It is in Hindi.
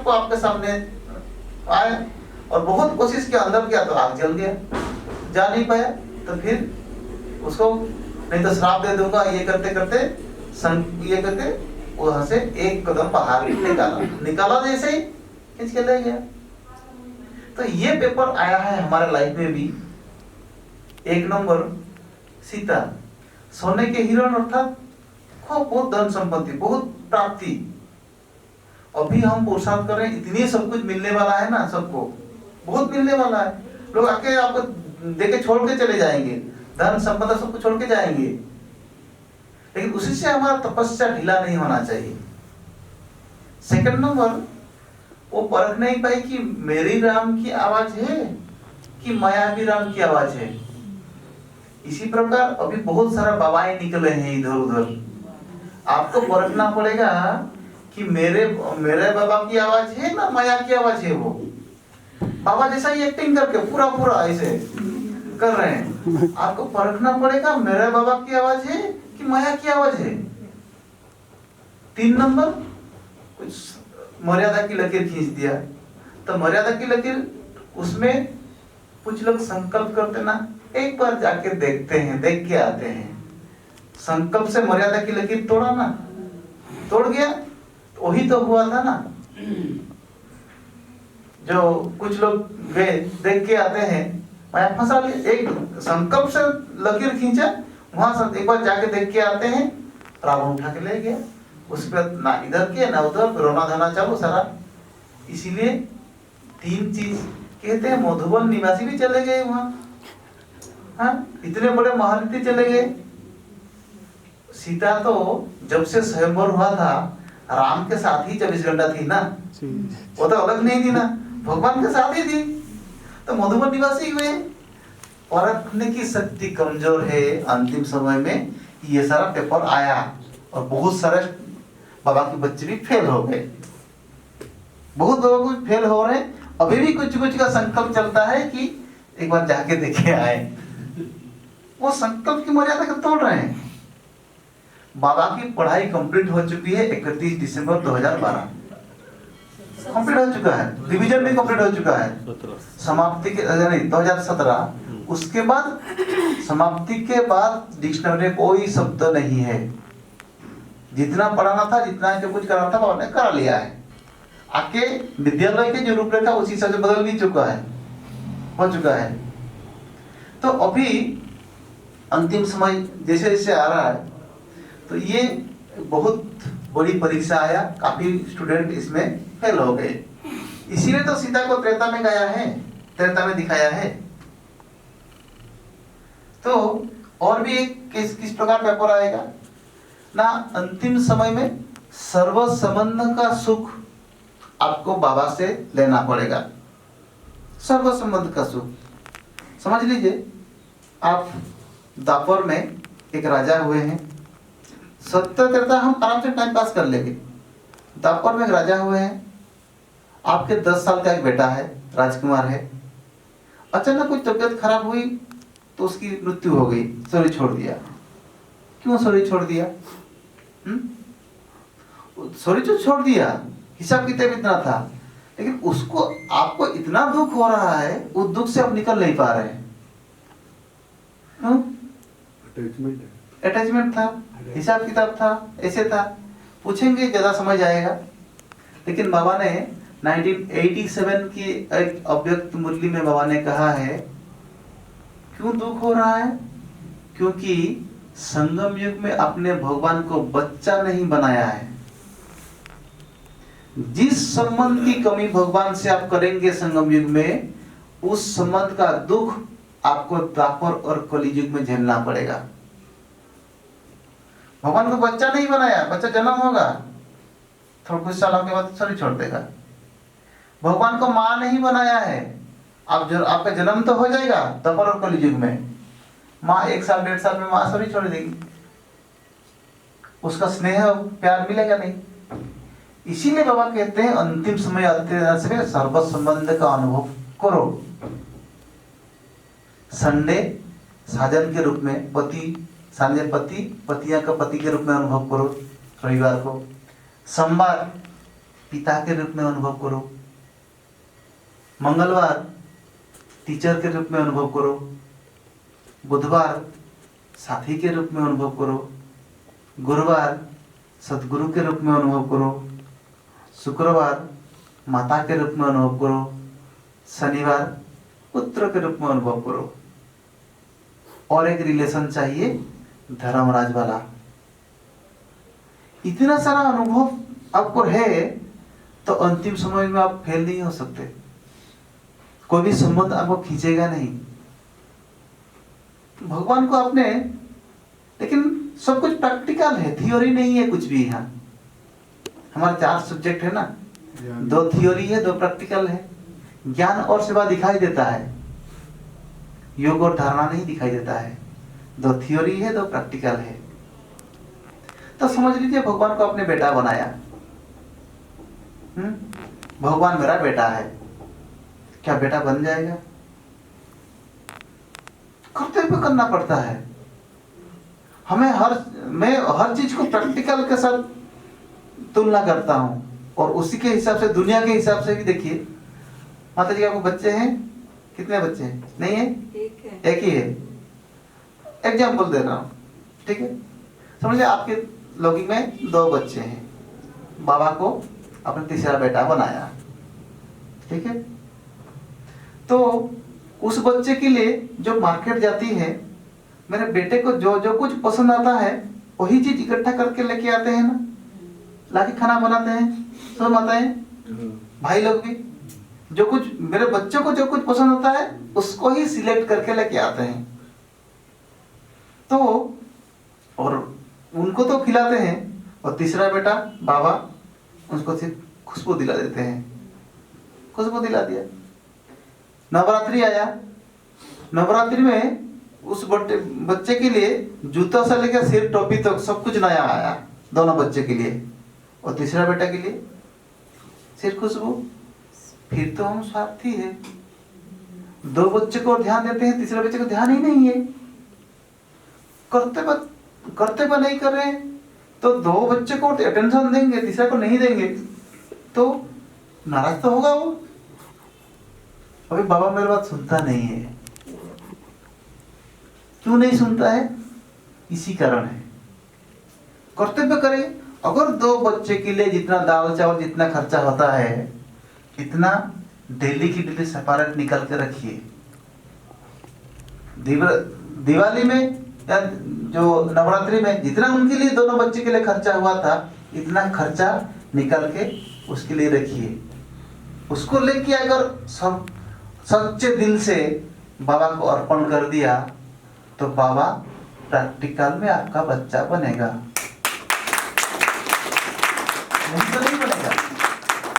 आपको आपके सामने आया और बहुत कोशिश किया, अंदर किया तो आग जल गया, जा नहीं पाया। तो फिर उसको नहीं तो श्राप दे दूंगा, ये करते करते ये करके वहां से एक कदम बाहर निकाला जैसे ही खींच के ले गया। तो ये पेपर आया है हमारे लाइफ में भी। 1 नंबर सीता, सोने के हिरण अर्थात खूब बहुत धन संपत्ति, बहुत प्राप्ति। अभी हम पुरुषार्थ कर रहे हैं, इतनी सब कुछ मिलने वाला है ना, सबको बहुत मिलने वाला है। लोग आके आपको देके छोड़ के चले जाएंगे, धन संपदा सबको छोड़ के जाएंगे, लेकिन उसी से हमारा तपस्या ढीला नहीं होना चाहिए। सेकंड नंबर, वो परख नहीं पाई कि मेरी राम की आवाज है कि मायावी राम की आवाज है। इसी प्रकार अभी बहुत सारा बाबाएं निकले हैं इधर उधर, आपको परखना पड़ेगा कि मेरे बाबा की आवाज है ना माया की आवाज है। वो बाबा जैसा ही एक्टिंग करके पूरा ऐसे कर रहे हैं, आपको परखना पड़ेगा मेरे बाबा की आवाज है कि माया की आवाज है। 3 नंबर, कुछ मर्यादा की लकीर खींच दिया। तो मर्यादा की लकीर, उसमें कुछ लोग संकल्प करते ना, एक बार जाके देखते हैं, देख के आते हैं। संकल्प से मर्यादा की लकीर तोड़ा ना, तोड़ गया, वही तो हुआ था ना। जो कुछ लोग गए देख के आते हैं, माया फंसा लिया। एक संकल्प से लकीर खींचा, वहां से एक बार जाके देख के आते हैं, रावण उठा के ले गया। उसके बाद ना इधर के ना उधर, रोना धोना चालू सारा। इसीलिए 3 चीज कहते हैं, मधुबन निवासी भी चले गए वहां, हाँ, इतने बड़े महारथी चले गए। सीता तो जब से स्वयंवर हुआ था, राम के साथ ही 24 घंटा थी ना, वो तो अलग नहीं थी ना, भगवान के साथ ही थी। तो मधुबन निवासी हुए। परखने की शक्ति कमजोर है। अंतिम समय में ये सारा पेपर आया और बहुत सारे बाबा के बच्चे भी फेल हो गए, बहुत लोगों को फेल हो रहे। अभी भी कुछ का संकल्प चलता है कि एक बार जाके देखे आए, वो संकल्प की मर्यादा को तोड़ रहे हैं। बाबा की पढ़ाई कंप्लीट हो चुकी है 31 दिसंबर 2012 कंप्लीट हो चुका है, रिवीजन भी कंप्लीट हो चुका है। समाप्ति के नहीं 2017, उसके बाद समाप्ति के बाद डिक्शनरी में कोई शब्द नहीं है। जितना पढ़ाना था, जितना जो कुछ कराना था, उन्होंने करा लिया है। आके विद्यालय के जो रूपरेखा उसी हिसाब से बदल भी चुका है, हो चुका है। तो अभी अंतिम समय जैसे जैसे आ रहा है, तो ये बहुत बड़ी परीक्षा आया, काफी स्टूडेंट इसमें फेल हो गए। इसीलिए तो सीता को त्रेता में गया है, त्रेता में दिखाया है। तो और भी एक किस प्रकार पेपर आएगा ना, अंतिम समय में सर्व संबंध का सुख आपको बाबा से लेना पड़ेगा। सर्व संबंध का सुख समझ लीजिए, आप दापर में एक राजा हुए हैं, सत्य त्रेता हम आराम से टाइम पास कर लेंगे। दापर में एक राजा हुए हैं, आपके 10 साल का एक बेटा है, राजकुमार है। अचानक कुछ तबियत खराब हुई तो उसकी मृत्यु हो गई, शरीर छोड़ दिया। क्यों शरीर छोड़ दिया? शरीर तो छोड़ दिया, हिसाब किताब इतना था, लेकिन उसको आपको इतना दुख हो रहा है, उस दुख से आप निकल नहीं पा रहे हैं। अटैचमेंट था, हिसाब किताब था, ऐसे था। पूछेंगे ज्यादा समझ आएगा। लेकिन बाबा ने 1987 की एक अव्यक्त मुरली में बाबा ने कहा है, क्यों दुख हो रहा है? क्योंकि संगम युग में अपने भगवान को बच्चा नहीं बनाया है। जिस संबंध की कमी भगवान से आप करेंगे संगम युग में, उस संबंध का दुख आपको द्वापर और कलियुग में झेलना पड़ेगा। भगवान को बच्चा नहीं बनाया, बच्चा जन्म होगा, थोड़ा कुछ सालों के बाद शरीर छोड़ देगा। भगवान को माँ नहीं बनाया है, आपका जन्म तो हो जाएगा द्वापर और कलियुग में, माँ 1 साल 1.5 साल में माँ शरीर छोड़ देगी, उसका स्नेह प्यार मिलेगा नहीं। इसीलिए बाबा कहते हैं अंतिम समय आते से सर्व संबंध का अनुभव करो। संडे साजन के रूप में, पति साझे पतिया का पति के रूप में अनुभव करो रविवार को। सोमवार पिता के रूप में अनुभव करो। मंगलवार टीचर के रूप में अनुभव करो। बुधवार साथी के रूप में अनुभव करो। गुरुवार सदगुरु के रूप में अनुभव करो। शुक्रवार माता के रूप में अनुभव करो। शनिवार पुत्र के रूप में अनुभव करो। और एक रिलेशन चाहिए धर्मराज वाला। इतना सारा अनुभव आपको है तो अंतिम समय में आप फेल नहीं हो सकते। कोई भी संबंध आपको खींचेगा नहीं। भगवान को आपने, लेकिन सब कुछ प्रैक्टिकल है, थियोरी नहीं है कुछ भी। यहाँ हमारे 4 सब्जेक्ट है ना, 2 थियोरी है, 2 प्रैक्टिकल है। ज्ञान और सेवा दिखाई देता है, योग और धारणा नहीं दिखाई देता है। 2 थियोरी है, 2 प्रैक्टिकल है। तो समझ लीजिए भगवान को अपने बेटा बनाया। भगवान मेरा बेटा है, क्या बेटा बन जाएगा? कर्तव्य करना पड़ता है हमें। मैं हर चीज को प्रैक्टिकल के साथ तुलना करता हूं और उसी के हिसाब से, दुनिया के हिसाब से भी देखिए। माता जी आपको बच्चे हैं? कितने बच्चे हैं? नहीं है, एक ही है। एग्जाम्पल दे रहा हूं, ठीक है? समझिए आपके लोगी में 2 बच्चे हैं। बाबा को अपने तीसरा बेटा बनाया, ठीक है? तो उस बच्चे के लिए जो मार्केट जाती है, मेरे बेटे को जो जो कुछ पसंद आता है वही चीज इकट्ठा करके लेके आते हैं ना, लाके खाना बनाते हैं। सब माताएं, भाई लोग भी, जो कुछ मेरे बच्चों को जो कुछ पसंद होता है उसको ही सिलेक्ट करके लेके आते हैं। तो और उनको तो खिलाते हैं, और तीसरा बेटा बाबा उसको सिर्फ खुशबू दिला देते हैं। खुशबू दिला दिया। नवरात्रि आया, नवरात्रि में उस बच्चे के लिए जूता से लेकर सिर टोपी तक सब कुछ नया आया, दोनों बच्चे के लिए। और तीसरा बेटा के लिए सिर्फ खुशबू। फिर तो हम स्वार्थी है। 2 बच्चे को ध्यान देते हैं, तीसरे बच्चे को ध्यान ही नहीं है। कर्तव्य नहीं कर रहे हैं तो 2 बच्चे को अटेंशन देंगे, तीसरा को नहीं देंगे तो नाराज तो होगा वो। अभी बाबा मेरी बात सुनता नहीं है। क्यों नहीं सुनता है? इसी कारण है। कर्तव्य करें। अगर 2 बच्चे के लिए जितना दाल चावल जितना खर्चा होता है, इतना डेली की डेली सेपरेट निकाल के रखिए। दिवाली में या जो नवरात्रि में जितना उनके लिए, दोनों बच्चे के लिए खर्चा हुआ था, इतना खर्चा निकाल के उसके लिए रखिए। उसको लेके अगर सब सच्चे दिल से बाबा को अर्पण कर दिया तो बाबा प्रैक्टिकल में आपका बच्चा बनेगा।